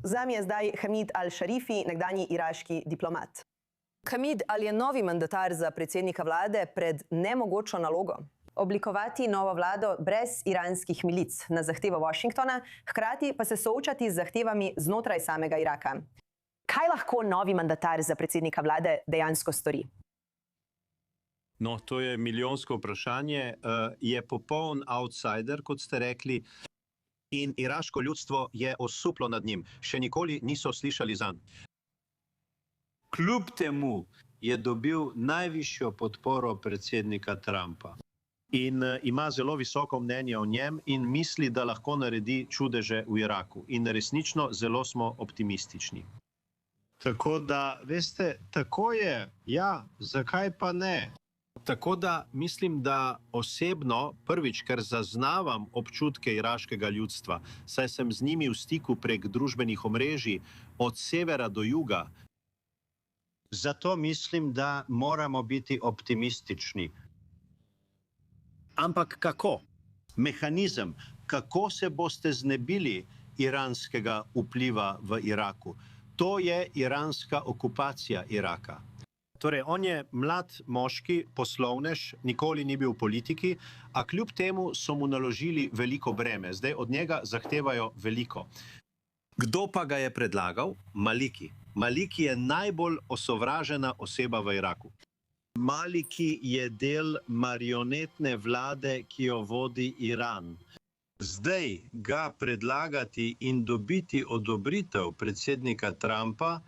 Z nami je zdaj Hamid al-Sharifi, nekdanji iraški diplomat. Hamid, ali je novi mandatar za predsednika vlade pred nemogočo nalogo? Oblikovati novo vlado brez iranskih milic na zahtevo Washingtona, hkrati pa se soočati z zahtevami znotraj samega Iraka. Kaj lahko novi mandatar za predsednika vlade dejansko stori? No, to je milijonsko vprašanje. Je popoln outsider, kot ste rekli, in iraško ljudstvo je osuplo nad njim. Še nikoli niso slišali zanj. Kljub temu je dobil najvišjo podporo predsednika Trumpa. In ima zelo visoko mnenje o njem in misli, da lahko naredi čudeže v Iraku. In resnično zelo smo optimistični. Tako da, veste, tako je. Ja, zakaj pa ne? Tako da mislim, da osebno prvič, ker zaznavam občutke iraškega ljudstva, saj sem z njimi v stiku prek družbenih omrežij od severa do juga. Zato mislim, da moramo biti optimistični. Ampak kako? Mehanizem, kako se boste znebili iranskega vpliva v Iraku? To je iranska okupacija Iraka. Torej, on je mlad moški, poslovnež, nikoli ni bil v politiki, a kljub temu so mu naložili veliko breme. Zdaj od njega zahtevajo veliko. Kdo pa ga je predlagal? Maliki. Maliki je najbolj osovražena oseba v Iraku. Maliki je del marionetne vlade, ki jo vodi Iran. Zdaj ga predlagati in dobiti odobritev predsednika Trumpa,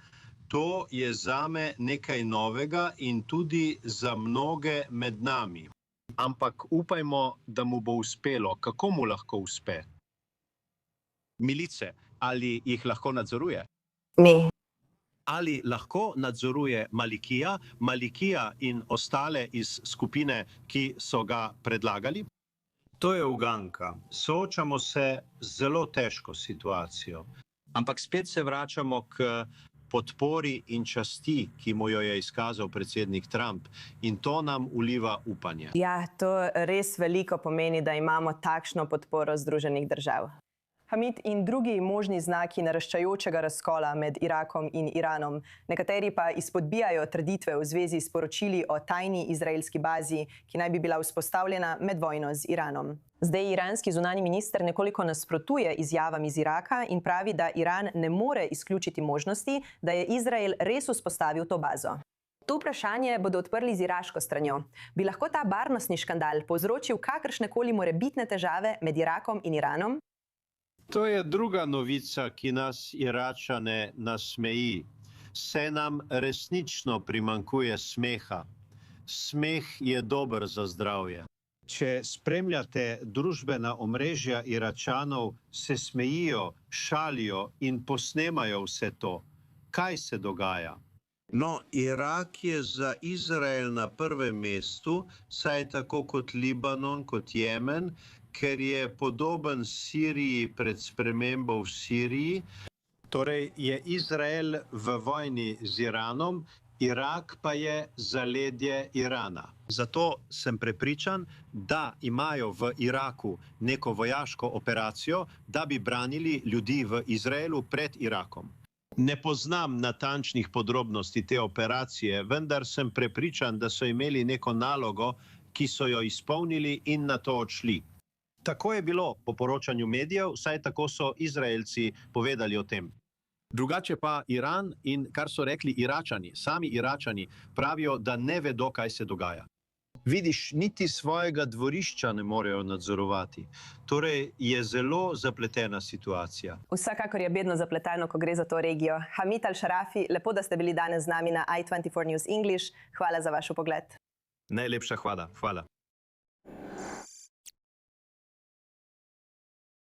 to je zame nekaj novega in tudi za mnoge med nami. Ampak upajmo, da mu bo uspelo. Kako mu lahko uspe? Milice, ali jih lahko nadzoruje? Mi. Ali lahko nadzoruje Malikija, Malikija in ostale iz skupine, ki so ga predlagali? To je uganka. Soočamo se z zelo težko situacijo. Ampak spet se vračamo k podpori in časti, ki mu jo je izkazal predsednik Trump, in to nam vliva upanje. Ja, to res veliko pomeni, da imamo takšno podporo Združenih držav. Hamid, in drugi možni znaki naraščajočega razkola med Irakom in Iranom, nekateri pa izpodbijajo trditve v zvezi s poročili o tajni izraelski bazi, ki naj bi bila vzpostavljena med vojno z Iranom. Zdaj iranski zunanji minister nekoliko nasprotuje izjavam iz Iraka in pravi, da Iran ne more izključiti možnosti, da je Izrael res vzpostavil to bazo. To vprašanje bodo odprli z iraško stranjo. Bi lahko ta varnostni škandal povzročil kakršnekoli morebitne težave med Irakom in Iranom? To je druga novica, ki nas Iračane nasmeji. Se nam resnično primanjkuje smeha. Smeh je dober za zdravje. Če spremljate družbena omrežja Iračanov, se smejijo, šalijo in posnemajo vse to. Kaj se dogaja? No, Irak je za Izrael na prvem mestu, saj tako kot Libanon, kot Jemen, ker je podoben Siriji pred spremembo v Siriji. Torej je Izrael v vojni z Iranom, Irak pa je zaledje Irana. Zato sem prepričan, da imajo v Iraku neko vojaško operacijo, da bi branili ljudi v Izraelu pred Irakom. Ne poznam natančnih podrobnosti te operacije, vendar sem prepričan, da so imeli neko nalogo, ki so jo izpolnili in na to odšli. Tako je bilo po poročanju medijev, saj tako so Izraelci povedali o tem. Drugače pa Iran in kar so rekli Iračani, sami Iračani pravijo, da ne vedo, kaj se dogaja. Vidiš, niti svojega dvorišča ne morejo nadzorovati. Torej je zelo zapletena situacija. Vsekakor je bedno zapleteno, ko gre za to regijo. Hamid al-Sharifi, lepo, da ste bili danes z nami na i24 News English. Hvala za vaš pogled. Najlepša hvala. Hvala.